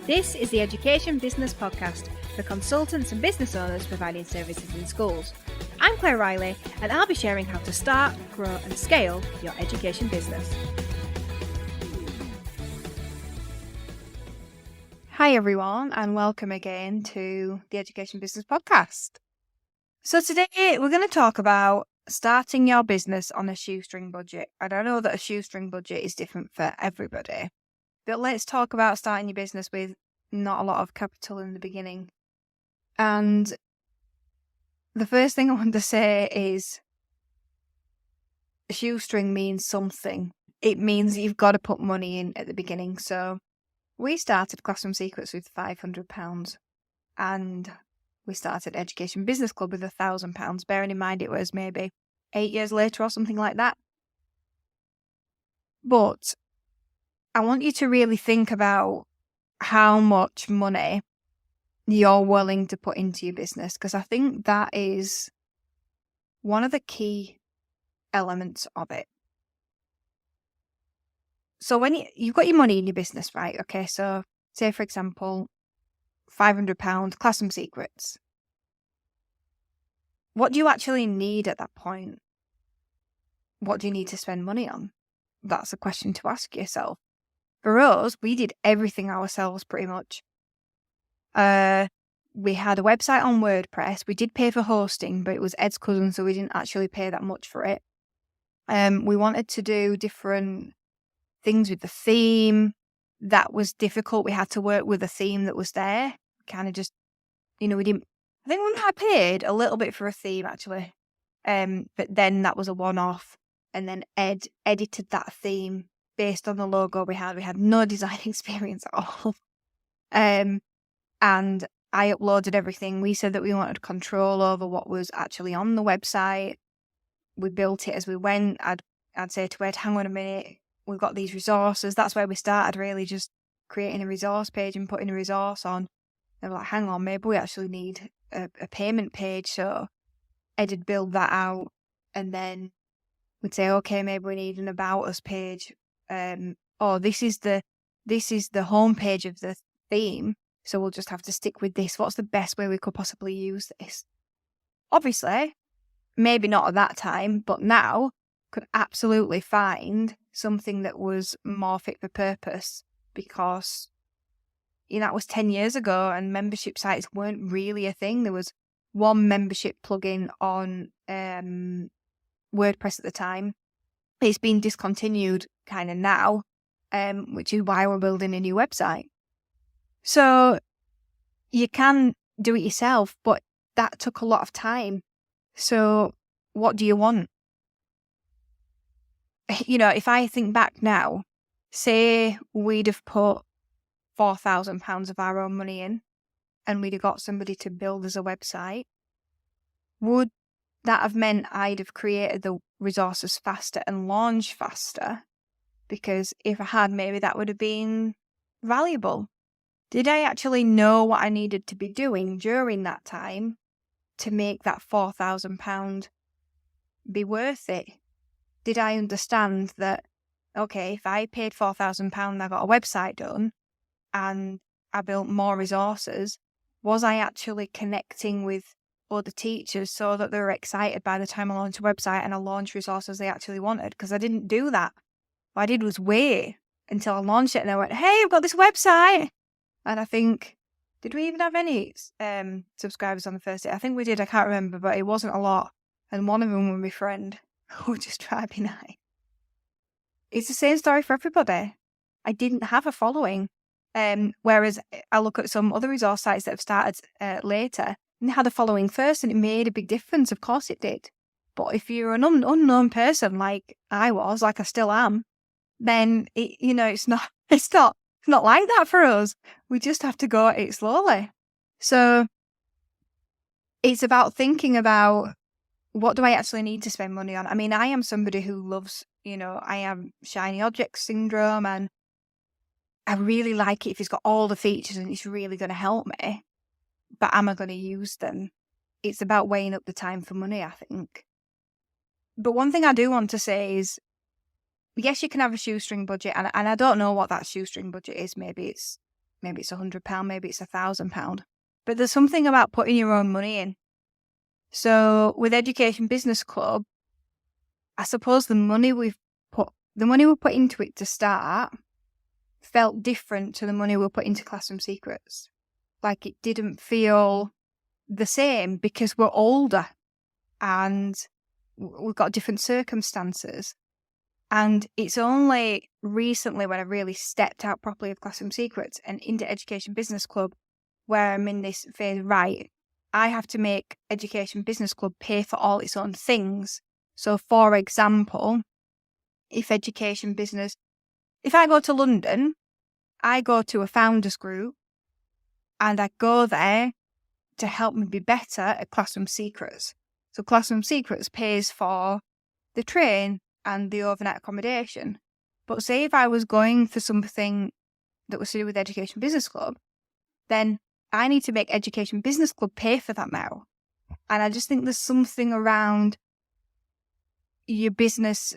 This is the Education Business Podcast for consultants and business owners providing services in schools. I'm Claire Riley, and I'll be sharing how to start, grow and scale your education business. Hi everyone, and welcome again to the Education Business Podcast. So today we're going to talk about starting your business on a shoestring budget. And I know that a shoestring budget is different for everybody, but let's talk about starting your business with not a lot of capital in the beginning. And the first thing I want to say is a shoestring means something. It means you've got to put money in at the beginning. So we started Classroom Secrets with £500 and we started Education Business Club with £1,000, bearing in mind it was maybe 8 years later or something like that. But I want you to really think about how much money you're willing to put into your business, because I think that is one of the key elements of it. So when you've got your money in your business, right? Okay, so say for example, £500 Classroom Secrets. What do you actually need at that point? What do you need to spend money on? That's a question to ask yourself. For us, we did everything ourselves pretty much. We had a website on WordPress. We did pay for hosting, but it was Ed's cousin, so we didn't actually pay that much for it. We wanted to do different things with the theme. That was difficult. We had to work with a theme that was there. Kind of just, we didn't. I think we might have paid a little bit for a theme actually, but then that was a one-off. And then Ed edited that theme based on the logo we had. We had no design experience at all. And I uploaded everything. We said that we wanted control over what was actually on the website. We built it as we went. I'd say to Ed, hang on a minute, we've got these resources. That's where we started, really, just creating a resource page and putting a resource on. They were like, hang on, maybe we actually need a payment page. So Ed would build that out, and then we'd say, okay, maybe we need an about us page. This is the homepage of the theme, so we'll just have to stick with this. What's the best way we could possibly use this? Obviously, maybe not at that time, but now could absolutely find something that was more fit for purpose, because that was 10 years ago and membership sites weren't really a thing. There was one membership plugin on WordPress at the time. It's been discontinued kind of now, which is why we're building a new website. So you can do it yourself, but that took a lot of time. So what do you want? If I think back now, say we'd have put £4,000 of our own money in and we'd have got somebody to build us a website, would that have meant I'd have created the resources faster and launched faster? Because if I had, maybe that would have been valuable. Did I actually know what I needed to be doing during that time to make that £4,000 be worth it? Did I understand that, okay, if I paid £4,000, I got a website done and I built more resources, was I actually connecting with other teachers so that they were excited by the time I launched a website and I launched resources they actually wanted? Because I didn't do that. What I did was wait until I launched it and I went, hey, I've got this website. And I think, did we even have any subscribers on the first day? I think we did, I can't remember, but it wasn't a lot. And one of them was my friend who just tried to be nice. It's the same story for everybody. I didn't have a following. Whereas I look at some other resource sites that have started later and they had a following first and it made a big difference. Of course it did. But if you're an unknown person like I was, like I still am, then it's not like that for us. We just have to go at it slowly. So it's about thinking about, what do I actually need to spend money on? I mean, I am somebody who loves, I have shiny object syndrome and I really like it if it's got all the features and it's really going to help me. But am I going to use them? It's about weighing up the time for money, I think. But one thing I do want to say is, yes, you can have a shoestring budget, and I don't know what that shoestring budget is. Maybe it's maybe it's £100, maybe it's £1,000. But there's something about putting your own money in. So with Education Business Club, I suppose the money we put into it to start felt different to the money we put into Classroom Secrets. Like it didn't feel the same because we're older and we've got different circumstances. And it's only recently when I really stepped out properly of Classroom Secrets and into Education Business Club where I'm in this phase, right, I have to make Education Business Club pay for all its own things. So for example, if I go to London, I go to a founders group and I go there to help me be better at Classroom Secrets. So Classroom Secrets pays for the train and the overnight accommodation. But say if I was going for something that was to do with Education Business Club, then I need to make Education Business Club pay for that now. And I just think there's something around your business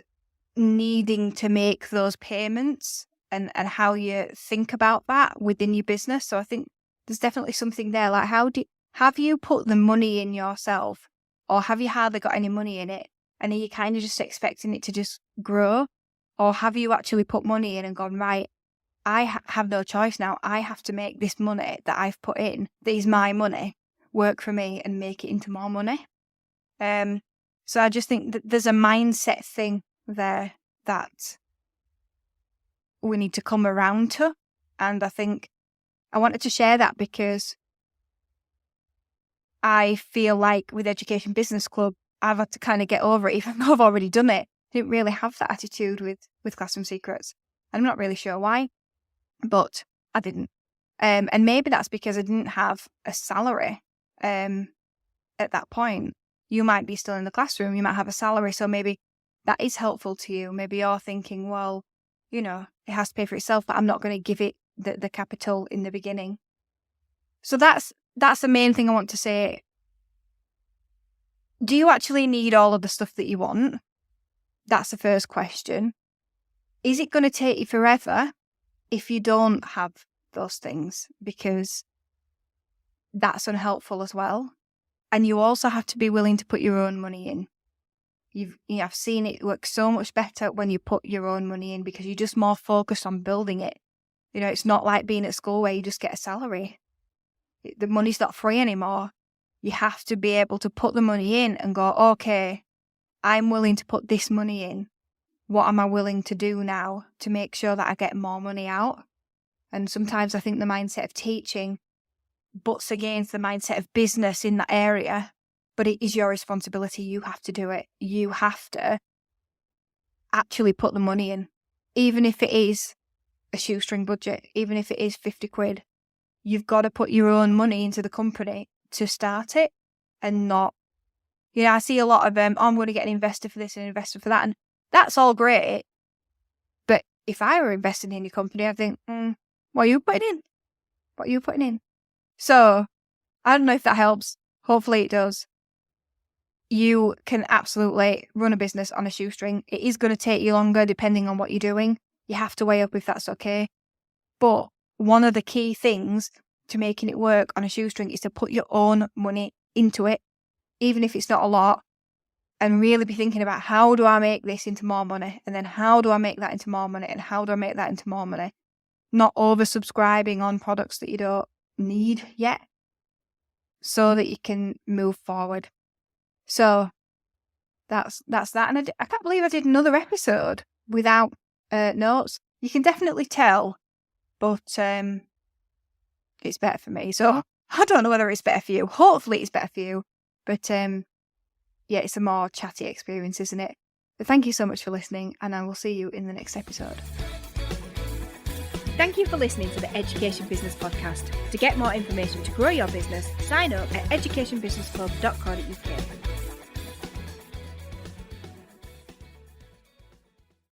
needing to make those payments and how you think about that within your business. So I think there's definitely something there. Like have you put the money in yourself, or have you hardly got any money in it? And are you kind of just expecting it to just grow? Or have you actually put money in and gone, right, I have no choice now. I have to make this money that I've put in, that is my money, work for me and make it into more money. So I just think that there's a mindset thing there that we need to come around to. And I think I wanted to share that because I feel like with Education Business Club, I've had to kind of get over it, even though I've already done it. I didn't really have that attitude with Classroom Secrets. I'm not really sure why, but I didn't. And maybe that's because I didn't have a salary at that point. You might be still in the classroom, you might have a salary, so maybe that is helpful to you. Maybe you're thinking, well, it has to pay for itself, but I'm not going to give it the capital in the beginning. So that's the main thing I want to say. Do you actually need all of the stuff that you want? That's the first question. Is it going to take you forever if you don't have those things? Because that's unhelpful as well. And you also have to be willing to put your own money in. I've seen it work so much better when you put your own money in because you're just more focused on building it. It's not like being at school where you just get a salary. The money's not free anymore. You have to be able to put the money in and go, okay, I'm willing to put this money in. What am I willing to do now to make sure that I get more money out? And sometimes I think the mindset of teaching butts against the mindset of business in that area, but it is your responsibility. You have to do it. You have to actually put the money in, even if it is a shoestring budget, even if it is 50 quid. You've got to put your own money into the company to start it and not, I see a lot of, I'm going to get an investor for this and an investor for that. And that's all great. But if I were investing in your company, I'd think, what are you putting in? What are you putting in? So I don't know if that helps. Hopefully it does. You can absolutely run a business on a shoestring. It is going to take you longer depending on what you're doing. You have to weigh up if that's okay. But one of the key things to making it work on a shoestring is to put your own money into it, even if it's not a lot, and really be thinking about how do I make this into more money? And then how do I make that into more money? And how do I make that into more money? Not oversubscribing on products that you don't need yet so that you can move forward. So that's that. And I can't believe I did another episode without notes. You can definitely tell, but it's better for me. So I don't know whether it's better for you. Hopefully it's better for you. But yeah, it's a more chatty experience, isn't it? But thank you so much for listening, and I will see you in the next episode. Thank you for listening to the Education Business Podcast. To get more information to grow your business, sign up at educationbusinessclub.co.uk.